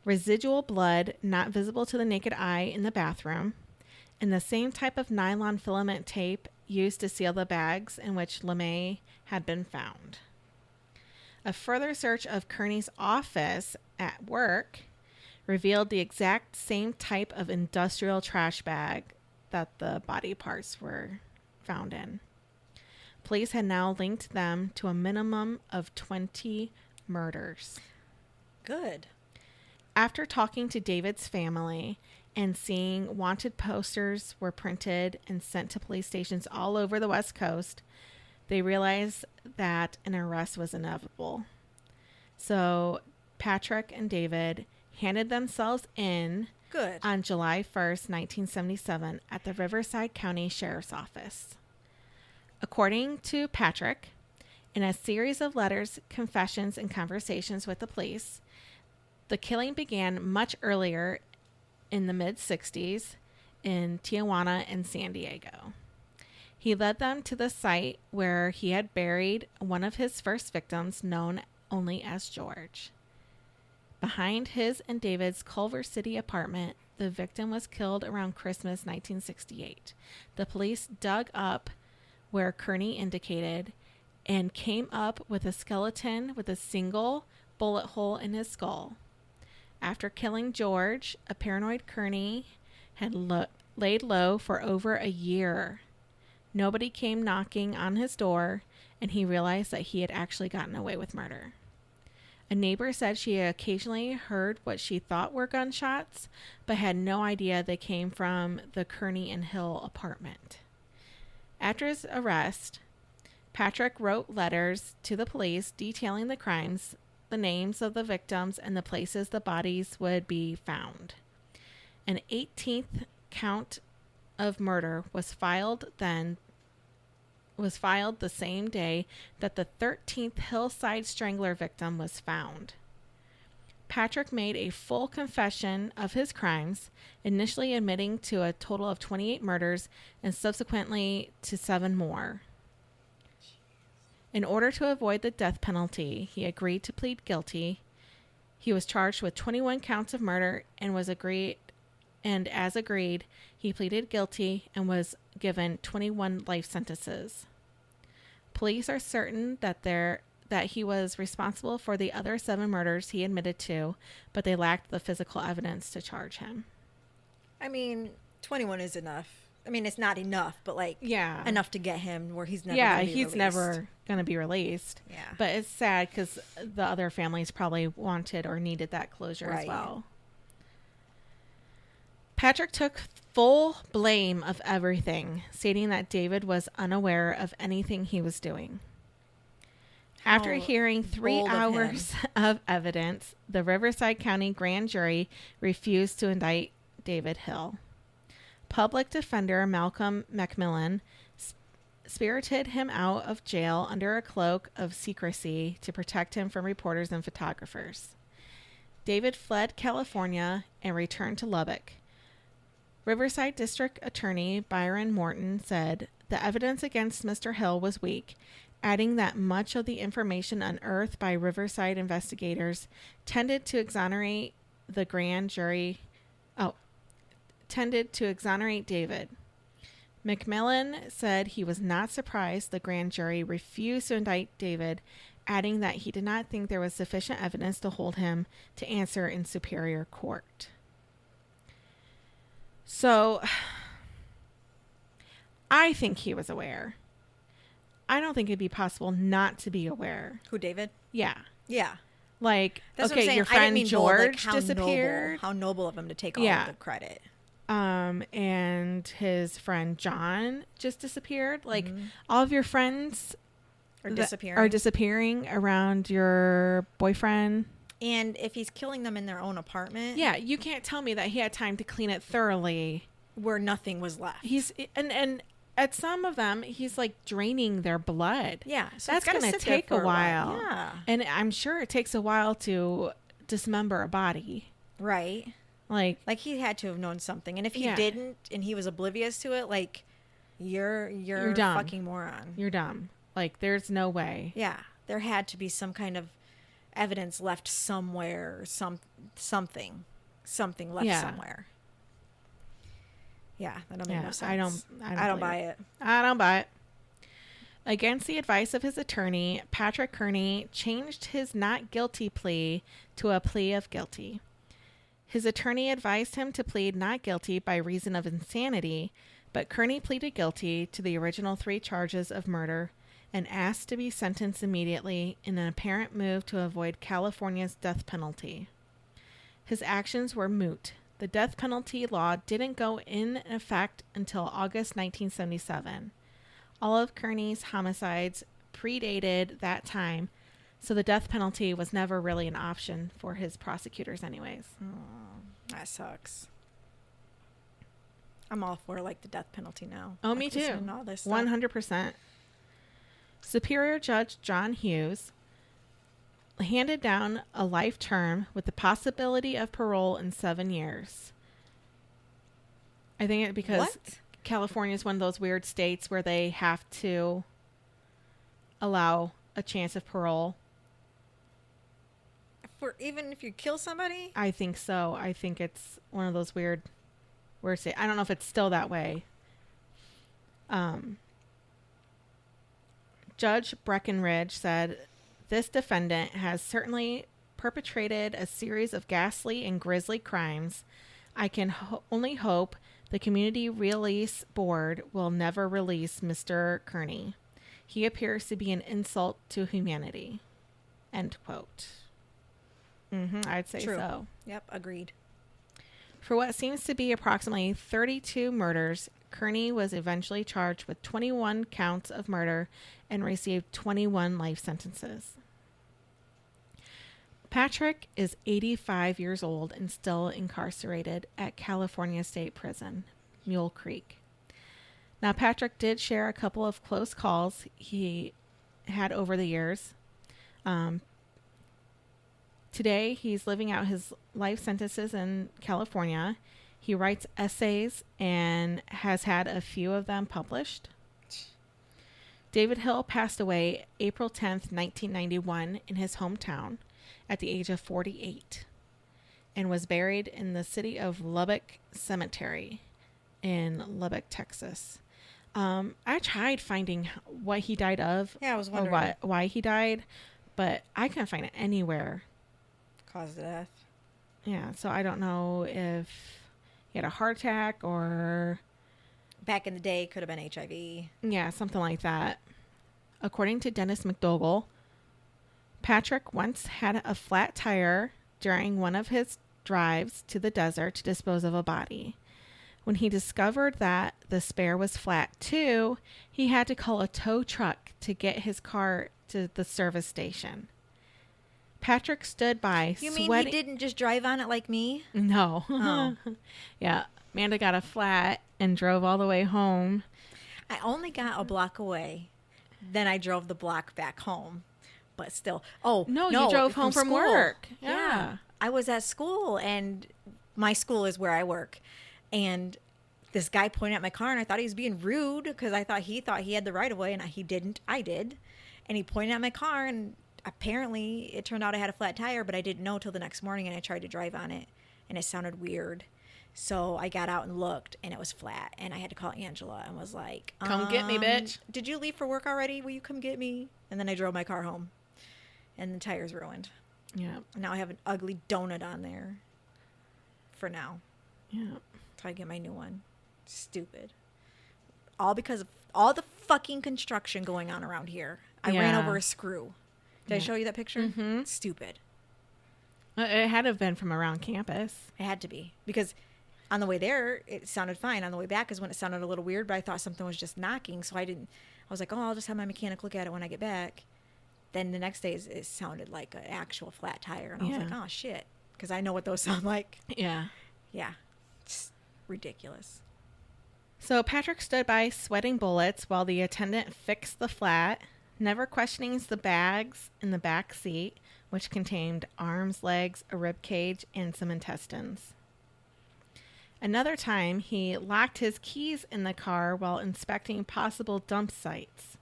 residual blood not visible to the naked eye in the bathroom, and the same type of nylon filament tape used to seal the bags in which LeMay had been found. A further search of Kearney's office at work revealed the exact same type of industrial trash bag that the body parts were found in. Police had now linked them to a minimum of 20 murders. Good. After talking to David's family and seeing wanted posters were printed and sent to police stations all over the West Coast, they realized that an arrest was inevitable. So Patrick and David handed themselves in Good. on July 1st, 1977 at the Riverside County Sheriff's Office. According to Patrick, in a series of letters, confessions, and conversations with the police, the killing began much earlier in the mid-60s in Tijuana and San Diego. He led them to the site where he had buried one of his first victims, known only as George. Behind his and David's Culver City apartment, the victim was killed around Christmas 1968. The police dug up where Kearney indicated and came up with a skeleton with a single bullet hole in his skull. After killing George, a paranoid Kearney had laid low for over a year. Nobody came knocking on his door, and he realized that he had actually gotten away with murder. A neighbor said she occasionally heard what she thought were gunshots, but had no idea they came from the Kearney and Hill apartment. After his arrest, Patrick wrote letters to the police detailing the crimes, the names of the victims, and the places the bodies would be found. An 18th count of murder was filed the same day that the 13th Hillside Strangler victim was found. Patrick made a full confession of his crimes, initially admitting to a total of 28 murders and subsequently to 7 more. In order to avoid the death penalty, he agreed to plead guilty. He was charged with 21 counts of murder and as agreed, he pleaded guilty and was given 21 life sentences. Police are certain that he was responsible for the other 7 murders he admitted to, but they lacked the physical evidence to charge him. I mean, 21 is enough. I mean, it's not enough, but enough to get him where he's never going to be released. Never going to be released. Yeah. But it's sad because the other families probably wanted or needed that closure as well. Patrick took full blame of everything, stating that David was unaware of anything he was doing. After hearing 3 hours of evidence, the Riverside County grand jury refused to indict David Hill. Public defender Malcolm McMillan spirited him out of jail under a cloak of secrecy to protect him from reporters and photographers. David fled California and returned to Lubbock. Riverside District Attorney Byron Morton said the evidence against Mr. Hill was weak, adding that much of the information unearthed by Riverside investigators tended to exonerate David. McMillan said he was not surprised the grand jury refused to indict David, adding that he did not think there was sufficient evidence to hold him to answer in superior court. So, I think he was aware. I don't think it'd be possible not to be aware. Who, David? Yeah. Yeah. Like, that's okay, your friend George disappeared. How noble of him to take all of the credit. And his friend John just disappeared. Like, all of your friends are disappearing around your boyfriend. And if he's killing them in their own apartment. Yeah, you can't tell me that he had time to clean it thoroughly. Where nothing was left. And at some of them, he's like draining their blood. Yeah. So that's going to take a while. Yeah. And I'm sure it takes a while to dismember a body. Right. Like he had to have known something. And if he didn't and he was oblivious to it, like, you're a dumb. fucking moron. You're dumb. Like, there's no way. Yeah. There had to be some kind of evidence left somewhere, something left somewhere. Yeah, that don't make no sense. I don't buy it. I don't buy it. Against the advice of his attorney, Patrick Kearney changed his not guilty plea to a plea of guilty. His attorney advised him to plead not guilty by reason of insanity, but Kearney pleaded guilty to the original 3 charges of murder and asked to be sentenced immediately in an apparent move to avoid California's death penalty. His actions were moot. The death penalty law didn't go in effect until August 1977. All of Kearney's homicides predated that time, so the death penalty was never really an option for his prosecutors anyways. That sucks. I'm all for, like, the death penalty now. Oh, me too. 100%. Superior Judge John Hughes handed down a life term with the possibility of parole in 7 years. I think because California is one of those weird states where they have to allow a chance of parole. Even if you kill somebody? I think so. I think it's one of those weird states. I don't know if it's still that way. Judge Breckenridge said, "This defendant has certainly perpetrated a series of ghastly and grisly crimes. I can only hope the Community Release Board will never release Mr. Kearney. He appears to be an insult to humanity." End quote. I'd say True. so. Yep, agreed. For what seems to be approximately 32 murders, Kearney was eventually charged with 21 counts of murder and received 21 life sentences. Patrick is 85 years old and still incarcerated at California State Prison, Mule Creek. Now, Patrick did share a couple of close calls he had over the years. Today, he's living out his life sentences in California. He writes essays and has had a few of them published. David Hill passed away April 10th, 1991 in his hometown at the age of 48 and was buried in the city of Lubbock Cemetery in Lubbock, Texas. I tried finding what he died of. Yeah, I was wondering. Or why he died, but I couldn't find it anywhere. Cause of death. Yeah, so I don't know if he had a heart attack or... Back in the day, could have been HIV. Yeah, something like that. According to Dennis McDougall, Patrick once had a flat tire during one of his drives to the desert to dispose of a body. When he discovered that the spare was flat too, he had to call a tow truck to get his car to the service station. Patrick stood by You sweating. mean he didn't just drive on it like me? No. Oh. Yeah. Amanda got a flat and drove all the way home. I only got a block away. Then I drove the block back home. But still. Oh, No, you drove home from school. work. Yeah. I was at school, and my school is where I work. And this guy pointed at my car, and I thought he was being rude because I thought he had the right of way, and he didn't. I did. And he pointed at my car, and apparently it turned out I had a flat tire, but I didn't know till the next morning, and I tried to drive on it, and it sounded weird. So I got out and looked, and it was flat, and I had to call Angela and was like, Come get me, bitch. Did you leave for work already? Will you come get me? And then I drove my car home, and the tire's ruined. Yeah. Now I have an ugly donut on there for now. Yeah. Till I get my new one. Stupid. All because of all the fucking construction going on around here. I ran over a screw. Did I show you that picture? Mm-hmm. Stupid. It had to have been from around campus. It had to be. Because on the way there, it sounded fine. On the way back is when it sounded a little weird, but I thought something was just knocking. So I was like, I'll just have my mechanic look at it when I get back. Then the next day, it sounded like an actual flat tire. And I was like, oh, shit. Because I know what those sound like. Yeah. Yeah. It's ridiculous. So Patrick stood by sweating bullets while the attendant fixed the flat, never questioning the bags in the back seat, which contained arms, legs, a rib cage, and some intestines. Another time, he locked his keys in the car while inspecting possible dump sites.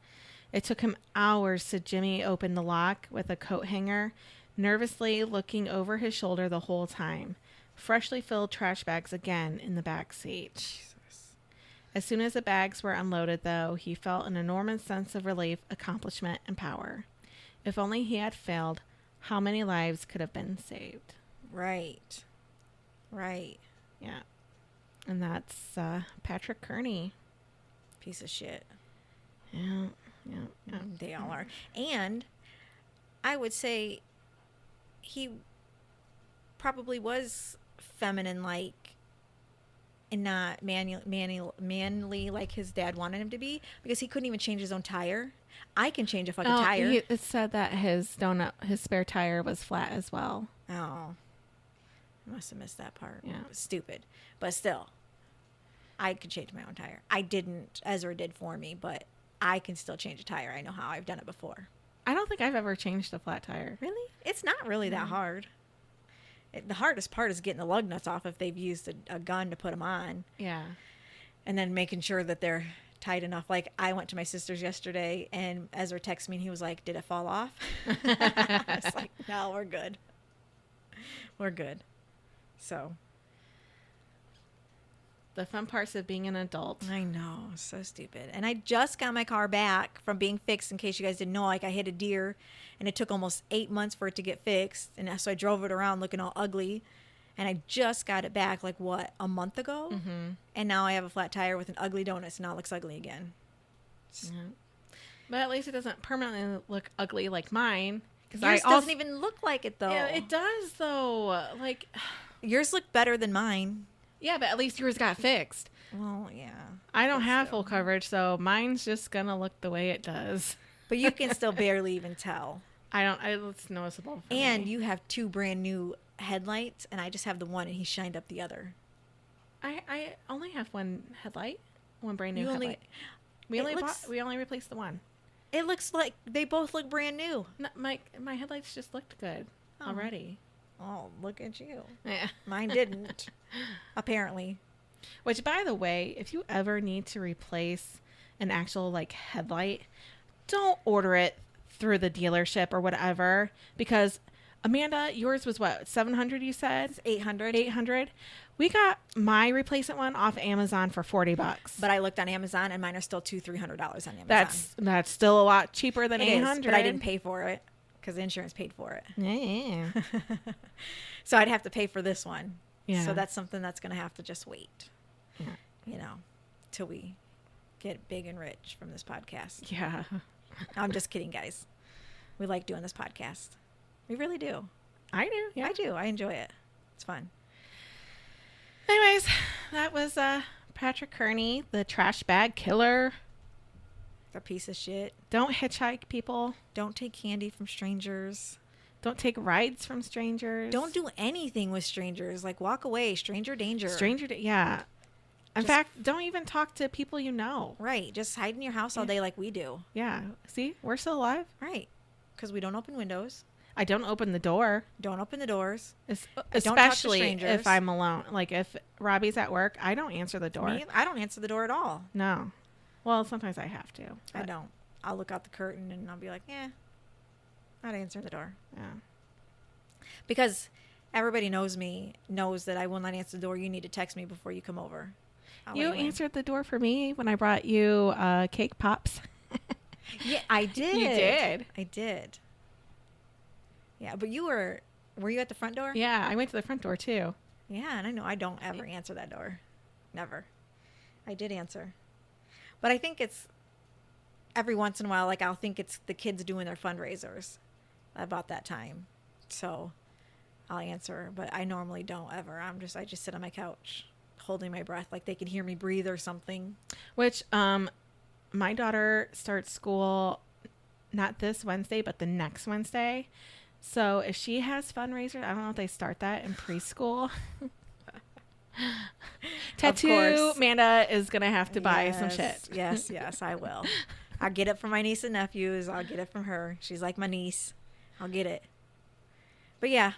It took him hours to jimmy open the lock with a coat hanger, nervously looking over his shoulder the whole time. Freshly filled trash bags again in the back seat. Jesus. As soon as the bags were unloaded, though, he felt an enormous sense of relief, accomplishment, and power. If only he had failed, how many lives could have been saved? Right. Right. Yeah. And that's Patrick Kearney. Piece of shit. Yeah. They all are. And I would say he probably was feminine-like and not manly like his dad wanted him to be, because he couldn't even change his own tire. I can change a fucking tire. It said that his spare tire was flat as well. Oh. I must have missed that part. Yeah. Stupid. But still, I could change my own tire. I didn't. Ezra did for me, but I can still change a tire. I know how. I've done it before. I don't think I've ever changed a flat tire. Really? It's not really that hard. The hardest part is getting the lug nuts off if they've used a gun to put them on. Yeah. And then making sure that they're tight enough. Like, I went to my sister's yesterday, and Ezra texted me, and he was like, did it fall off? I was like, no, we're good. We're good. So. The fun parts of being an adult. I know. So stupid. And I just got my car back from being fixed, in case you guys didn't know. Like, I hit a deer, and it took almost 8 months for it to get fixed. And so I drove it around looking all ugly. And I just got it back, like, what, a month ago? Mm-hmm. And now I have a flat tire with an ugly donut, so now it looks ugly again. Yeah. But at least it doesn't permanently look ugly like mine. Yours doesn't even look like it, though. Yeah, it does, though. Like, yours look better than mine. yeah, but at least yours got fixed. Well, yeah. I don't have full coverage, so mine's just gonna look the way it does. But you can still barely even tell. It's noticeable for And me. you have 2 brand new headlights, and I just have the one, and he shined up the other. I only have one headlight, one brand new You only- headlight. We only replaced the one. It looks like they both look brand new. No, my headlights just looked good already. Oh, look at you. Yeah. Mine didn't, apparently. Which, by the way, if you ever need to replace an actual like headlight, don't order it through the dealership or whatever, because Amanda, yours was what, $700 you said? It's 800. $800. We got my replacement one off Amazon for $40. But I looked on Amazon, and mine are still $200-300 on Amazon. That's still a lot cheaper than It is, $800. but I didn't pay for it because the insurance paid for it. Yeah. So I'd have to pay for this one. Yeah. So that's something that's going to have to just wait, Yeah. you know, till we get big and rich from this podcast. Yeah. I'm just kidding, guys. We like doing this podcast. We really do. I do. Yeah. I do. I enjoy it. It's fun. Anyways, that was Patrick Kearney, the trash bag killer. A piece of shit. Don't hitchhike, people. Don't take candy from strangers. Don't take rides from strangers. Don't do anything with strangers. Like, walk away. Stranger danger. Yeah. In fact, don't even talk to people you know. Right. Just hide in your house all day like we do. Yeah. See, we're still alive. Right. Because we don't open windows. I don't open the door. Don't open the doors. Especially strangers. if I'm alone. Like if Robbie's at work, I don't answer the door. I don't answer the door at all. No. Well, sometimes I have to. I don't. I'll look out the curtain and I'll be like, not answering the door. Yeah. Because everybody knows that I will not answer the door. You need to text me before you come over. You answered the door for me when I brought you cake pops. Yeah, I did. You did. I did. Yeah, but were you at the front door? Yeah, I went to the front door too. Yeah, and I know I don't ever answer that door. Never. I did answer. But I think it's every once in a while, like I'll think it's the kids doing their fundraisers about that time. So I'll answer, but I normally don't ever. I just sit on my couch holding my breath like they can hear me breathe or something. Which my daughter starts school not this Wednesday, but the next Wednesday. So if she has fundraisers, I don't know if they start that in preschool. Tattoo Amanda is going to have to buy some shit. Yes, I will. I'll get it from my niece and nephews. I'll get it from her. She's like my niece. I'll get it. But yeah.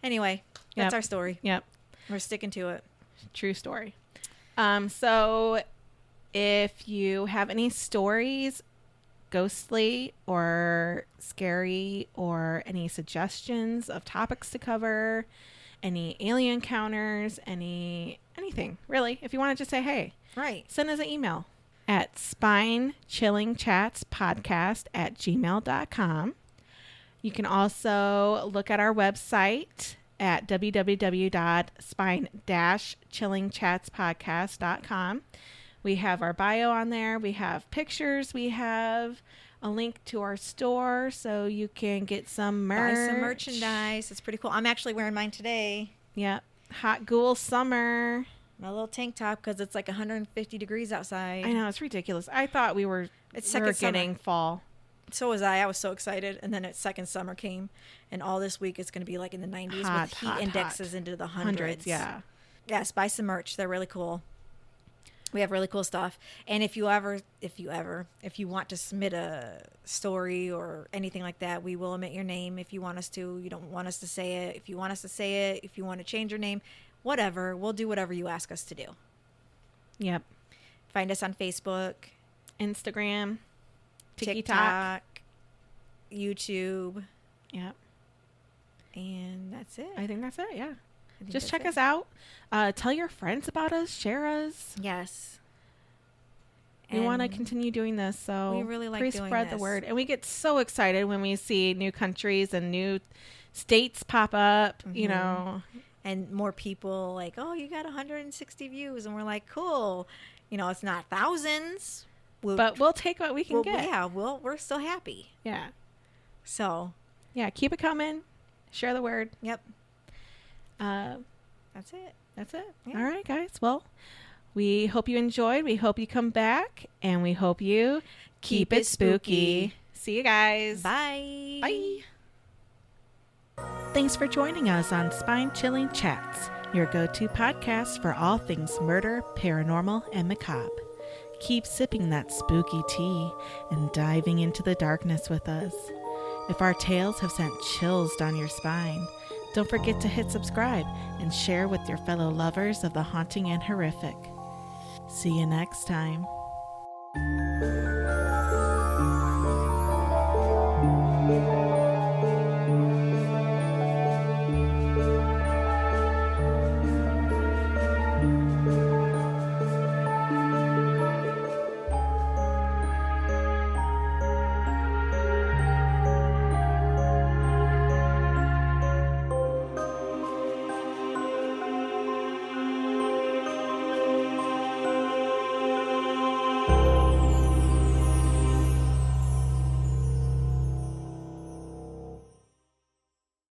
Anyway, that's our story. Yep. We're sticking to it. True story. So if you have any stories, ghostly or scary, or any suggestions of topics to cover, any alien encounters, anything really, if you want to just say hey, right, send us an email at spinechillingchatspodcast@gmail.com. You can also look at our website at www.spine-chillingchatspodcast.com. We have our bio on there. We have pictures. We have a link to our store so you can get some merch. Buy some merchandise. It's pretty cool. I'm actually wearing mine today. Yep. Hot Ghoul Summer. My little tank top because it's like 150 degrees outside. I know. It's ridiculous. I thought we were getting fall. So was I. I was so excited. And then its second summer came. And all this week it's going to be like in the 90s with heat indexes into the hundreds. Yeah. Yes, buy some merch. They're really cool. We have really cool stuff. And if you want to submit a story or anything like that, we will omit your name if you want us to. You don't want us to say it. If you want us to say it, if you want to change your name, whatever. We'll do whatever you ask us to do. Yep. Find us on Facebook, Instagram, TikTok, YouTube. Yep. And that's it. I think that's it. Yeah. Just check us out. Tell your friends about us. Share us. Yes. We want to continue doing this, so we really like please doing spread this. the word. And we get so excited when we see new countries and new states pop up, you know. And more people like, oh, you got 160 views. And we're like, cool. You know, it's not thousands. But we'll take what we can get. Yeah, we're still happy. Yeah. So. Yeah, keep it coming. Share the word. Yep. That's it. Yeah. All right, guys. Well, we hope you enjoyed. We hope you come back. And we hope you keep it spooky. See you guys. Bye. Bye. Thanks for joining us on Spine Chilling Chats, your go-to podcast for all things murder, paranormal, and macabre. Keep sipping that spooky tea and diving into the darkness with us. If our tales have sent chills down your spine, don't forget to hit subscribe and share with your fellow lovers of the haunting and horrific. See you next time.